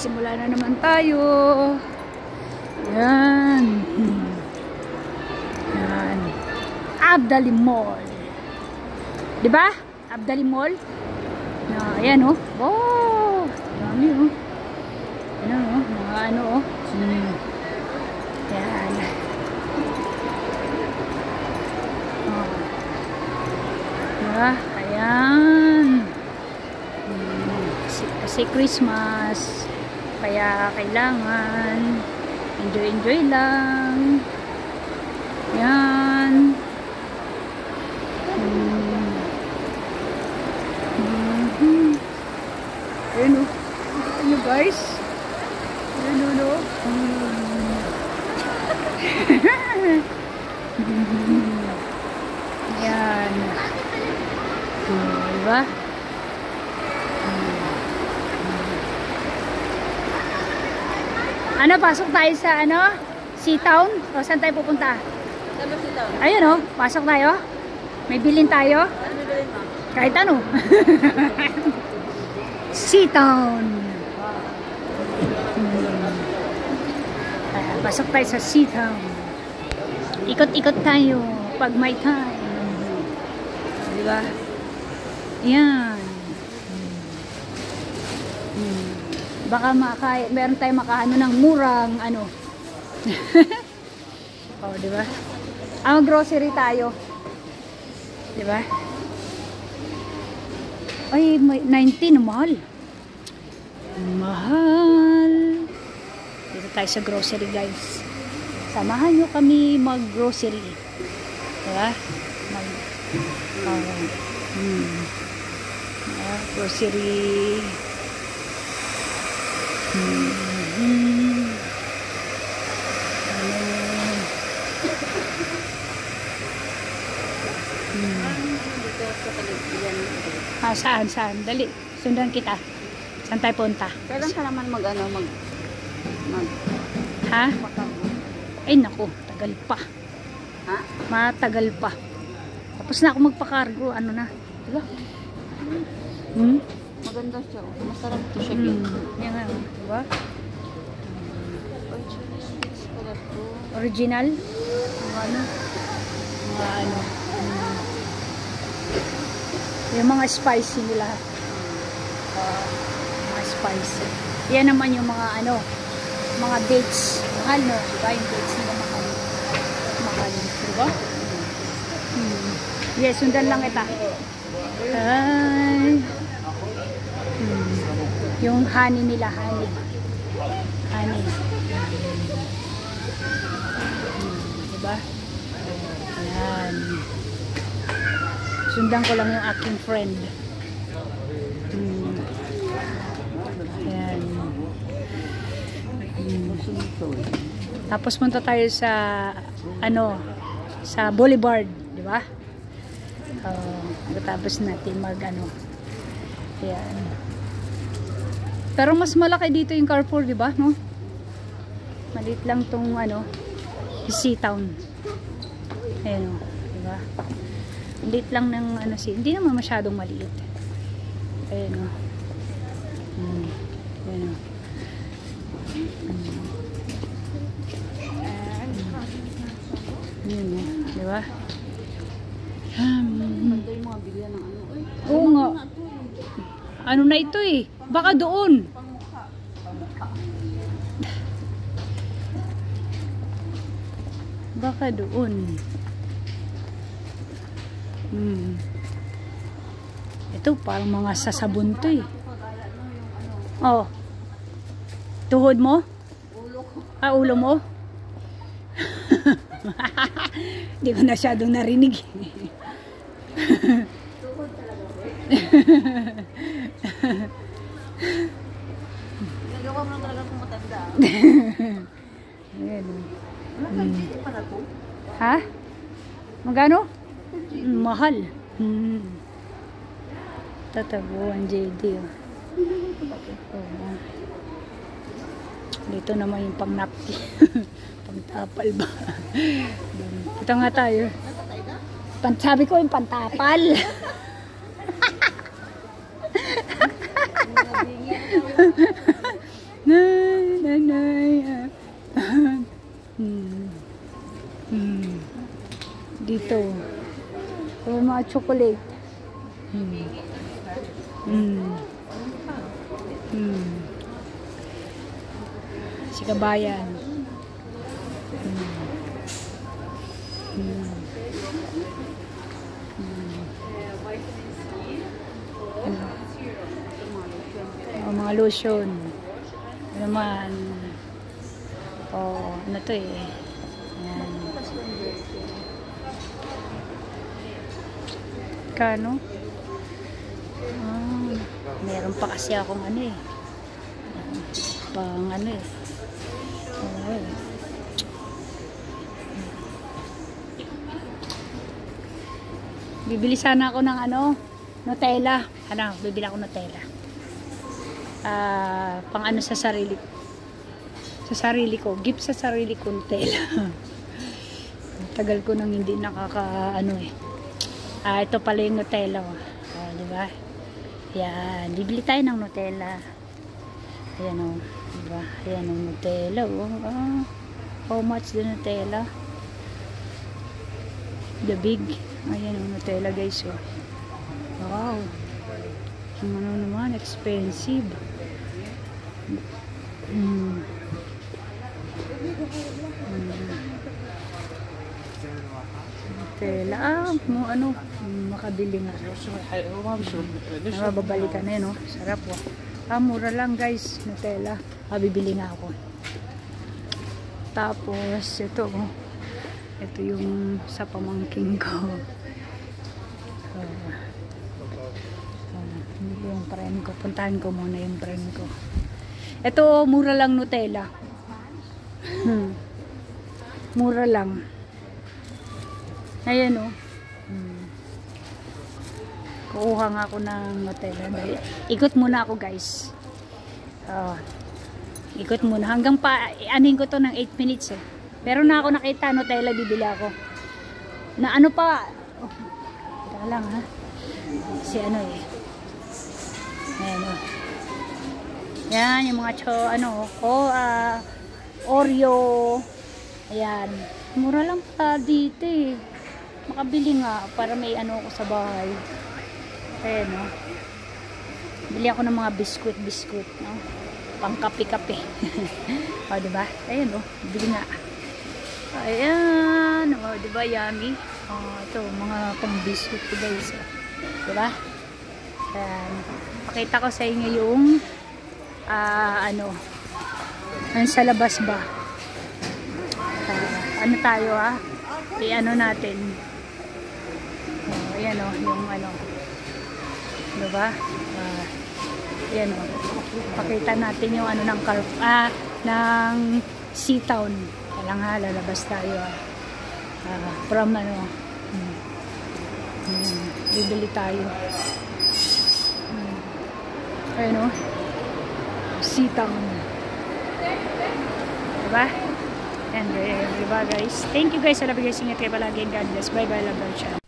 Simula na naman tayo. Yan. Yan. Abdali Mall. Diba? Abdali Mall. Ayan oh. Oh. Dami oh. Ayan oh. Mga ano oh. Yan. Oh. Diba? Ayan. Kasi Christmas. Kaya kailangan enjoy lang. Yan. Ayan o. Ayan guys. Ayan o. Yan. Diba? Ano, pasok tayo sa ano? Seatown? O saan tayo pupunta? Saan ba Seatown? Ayun o, pasok tayo. May bilhin tayo. Ano bibilin mo? Kahit ano. Seatown. Pasok tayo sa Seatown. Ikot-ikot tayo pag may time. Diba? Yan. Baka meron tayong makaano ng murang ano. Oh, di ba? Ang grocery tayo. Di ba? Ay, 19 mahal. Mahal. Dito tayo sa grocery, guys. Samahan nyo kami mag-grocery. Di ba? Grocery. Saan? Dali. Sundan kita. Saan tayo punta? Kailan ka naman mag ha? Ay naku, tagal pa. Ha? Matagal pa. Tapos na ako magpa-cargo. Ano na? Diba? Maganda siya. Masarap to siya. Yan nga. Diba? Original. Original? Ano? Yung mga spicy nila. Mga spicy. Yan naman yung mga ano, mga dates. Mahal no? Diba? Yung dates nila mahal. Mahal. Diba? Yes, sundan lang kita. Ay. Yung honey nila, honey. Diba? Ayan. Sundan ko lang yung aking friend. Ayan. Tapos punta tayo sa ano, sa Boulevard, di ba? Tapos natin mag ano. Ayan. Pero mas malaki dito yung Carrefour, di ba? No? Maliit lang tong ano, Seatown. Ayan o, di ba? Maliit lang ng ano hindi naman masyadong maliit. Ayan o. Ayan o. Ayan o, di ba? Maganda yung mga bilyan ng ano. Oo nga. Ano na ito eh? Baka doon. Baka doon. Ito parang mga sasabon to eh. Oh. Tuhod mo? Ulo ko. Ulo mo? Hindi ko na masyadong narinig. Tuhod talaga. Nagawa mo lang talaga kung matanda. Ayan. Wala kang JD pa na to? Ha? Magano? Mahal. Tatabuan JD. Oh. Dito naman yung pang-napki. Pang-tapal ba? Ito nga tayo. Sabi ko yung pantapal. Dito. May mga chocolate. Si Kabayan. Mga lotion. Ano naman. Ano to eh. Ayan. Kano? Meron pa kasi akong ano eh. Pang ano eh. Bibili sana ako ng ano, Nutella. Bibili ako Nutella. Pang ano sa sarili ko. Gift sa sarili ko Nutella. Tagal ko nang hindi nakaka-ano eh. Ito pala yung Nutella. Diba? Yan. Bibili tayo ng Nutella. Ayan o. Diba? Ayan ang Nutella. How much the Nutella? The big. Ayan ang Nutella guys. Wow. Ang ano naman. Expensive. Nutella. Makabili nga. Mababalikan na yun, sarap mura lang guys, Nutella. Bibili nga ako. Tapos, ito yung sa pamangking ko. Yung friend ko. Puntahan ko muna yung friend ko. Ito, mura lang Nutella. Mura lang. Ayan kukuha nga ako ng Nutella. Ikot muna ako guys. Ikot muna. Hanggang anin ko to ng 8 minutes eh. Pero na ako nakita Nutella, bibili ako. Na ano pa. Teka lang ha. Si ano eh. Ayan Yan, yung mga Oreo. Ayan. Mura lang pa dito eh. Makabili nga para may ano ako sa bahay. Ayan bili ako ng mga biskuit pang kape-kape. Diba? Ayan bili nga. Ayan diba yummy. Ito mga pang biskuit guys. Diba? Ayan. Pakita ko sa inyo yung sa labas ba. Ano tayo i-ano natin. Ayan yung diba? Ayan pakita natin yung ng ng Seatown. Kailangan lalabas tayo from bibili tayo. Ayan Seatown. Diba? And diba guys? Thank you guys. I love you guys. Ingat kayo palagi. God bless. Bye bye. Love you.